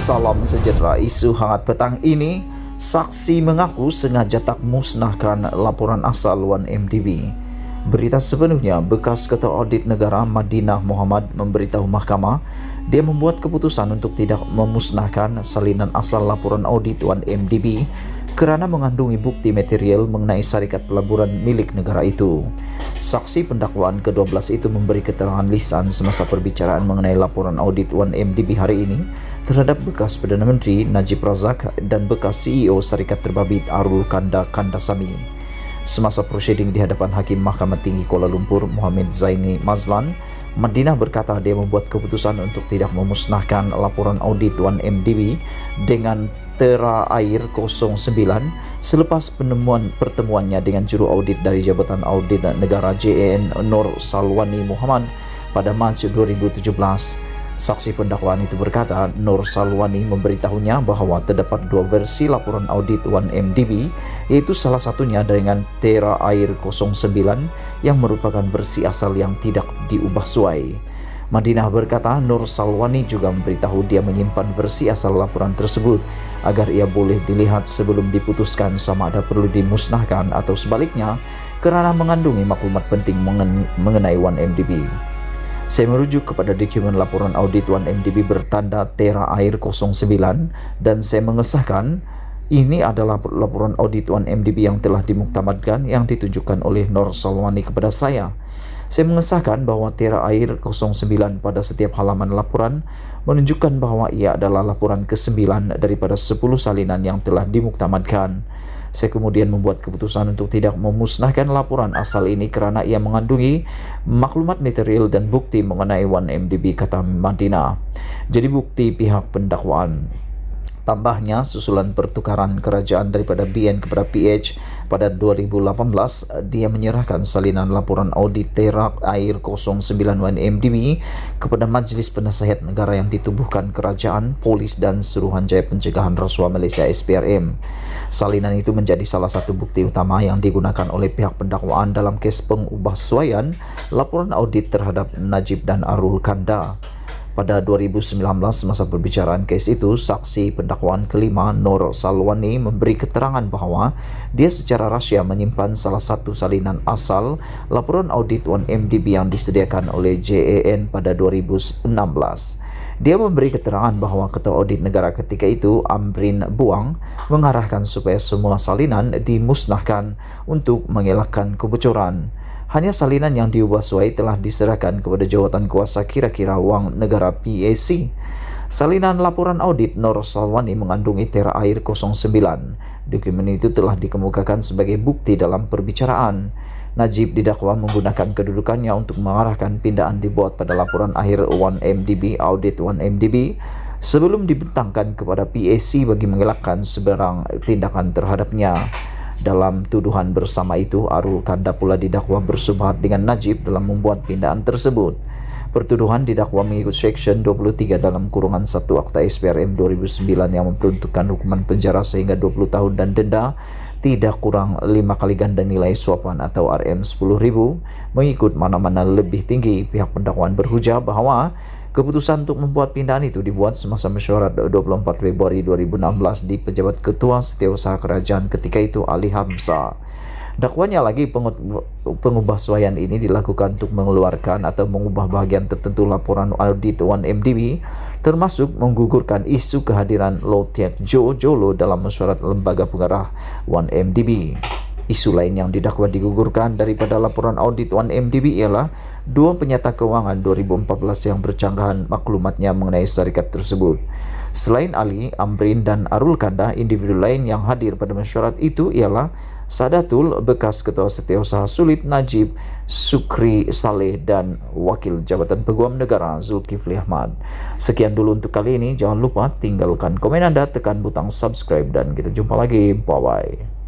Salam sejahtera. Isu hangat petang ini, saksi mengaku sengaja tak musnahkan laporan asal 1MDB. Berita sepenuhnya, bekas Ketua Audit Negara Madinah Muhammad memberitahu mahkamah dia membuat keputusan untuk tidak memusnahkan salinan asal laporan audit 1MDB kerana mengandungi bukti material mengenai syarikat pelaburan milik negara itu. Saksi pendakwaan ke-12 itu memberi keterangan lisan semasa perbicaraan mengenai laporan audit 1MDB hari ini terhadap bekas Perdana Menteri Najib Razak dan bekas CEO Syarikat Terbabit Arul Kanda Kandasamy. Semasa prosiding di hadapan Hakim Mahkamah Tinggi Kuala Lumpur Muhammad Zaini Mazlan, Madinah berkata dia membuat keputusan untuk tidak memusnahkan laporan audit 1MDB dengan Tera Air 09 selepas pertemuannya dengan juru audit dari Jabatan Audit Negara JAN Nur Salwani Muhammad pada Mac 2017. Saksi pendakwaan itu berkata Nur Salwani memberitahunya bahawa terdapat dua versi laporan audit 1MDB, yaitu salah satunya dengan Tera Air 09 yang merupakan versi asal yang tidak diubah suai. Madinah berkata Nur Salwani juga memberitahu dia menyimpan versi asal laporan tersebut agar ia boleh dilihat sebelum diputuskan sama ada perlu dimusnahkan atau sebaliknya kerana mengandungi maklumat penting mengenai 1MDB. Saya merujuk kepada dokumen laporan audit 1MDB bertanda Tera Air 09 dan saya mengesahkan ini adalah laporan audit 1MDB yang telah dimuktamadkan yang ditunjukkan oleh Nur Salwani kepada saya. Saya mengesahkan bahawa Tera Air 09 pada setiap halaman laporan menunjukkan bahawa ia adalah laporan ke-9 daripada 10 salinan yang telah dimuktamadkan. Saya kemudian membuat keputusan untuk tidak memusnahkan laporan asal ini kerana ia mengandungi maklumat material dan bukti mengenai 1MDB, kata Madinah. Jadi bukti pihak pendakwaan. Tambahnya, susulan pertukaran kerajaan daripada BN kepada PH pada 2018, dia menyerahkan salinan laporan audit Tera Air 09 1MDB kepada Majlis Penasihat Negara yang ditubuhkan kerajaan, polis dan Suruhanjaya Pencegahan Rasuah Malaysia SPRM. Salinan itu menjadi salah satu bukti utama yang digunakan oleh pihak pendakwaan dalam kes pengubahsuaian laporan audit terhadap Najib dan Arul Kanda. Pada 2019, masa perbicaraan kes itu, saksi pendakwaan kelima Nur Salwani memberi keterangan bahawa dia secara rahsia menyimpan salah satu salinan asal laporan audit 1MDB yang disediakan oleh JAN pada 2016. Dia memberi keterangan bahawa Ketua Audit Negara ketika itu, Amrin Buang, mengarahkan supaya semua salinan dimusnahkan untuk mengelakkan kebocoran. Hanya salinan yang diubah suai telah diserahkan kepada jawatan kuasa kira-kira wang negara PAC. Salinan laporan audit Nur Salwani mengandungi Tera Air 09. Dokumen itu telah dikemukakan sebagai bukti dalam perbicaraan. Najib didakwa menggunakan kedudukannya untuk mengarahkan pindaan dibuat pada laporan akhir 1MDB, audit 1MDB, sebelum dibentangkan kepada PAC bagi mengelakkan sebarang tindakan terhadapnya. Dalam tuduhan bersama itu, Arul Kanda pula didakwa bersubhat dengan Najib dalam membuat pindaan tersebut. Pertuduhan didakwa mengikut Seksyen 23 dalam kurungan 1 Akta SPRM 2009 yang memperuntukkan hukuman penjara sehingga 20 tahun dan denda tidak kurang 5 kali ganda nilai suapan atau RM10,000. Mengikut mana-mana lebih tinggi, pihak pendakwaan berhujah bahawa keputusan untuk membuat pindaan itu dibuat semasa mesyuarat 24 Februari 2016 di pejabat Ketua Setiausaha Kerajaan ketika itu, Ali Hamzah. Dakwanya lagi pengubahsuaian ini dilakukan untuk mengeluarkan atau mengubah bahagian tertentu laporan audit 1MDB, termasuk menggugurkan isu kehadiran Low Tiat Jolo dalam mesyuarat lembaga pengarah 1MDB. Isu lain yang didakwa digugurkan daripada laporan audit 1MDB ialah dua penyata keuangan 2014 yang bercanggahan maklumatnya mengenai syarikat tersebut. Selain Ali, Amrin dan Arul Kanda, individu lain yang hadir pada mesyuarat itu ialah Sadatul, bekas Ketua Setiausaha Sulit Najib, Sukri Saleh dan Wakil Jabatan Peguam Negara Zulkifli Ahmad. Sekian dulu untuk kali ini. Jangan lupa tinggalkan komen Anda, tekan butang subscribe dan kita jumpa lagi. Bye-bye.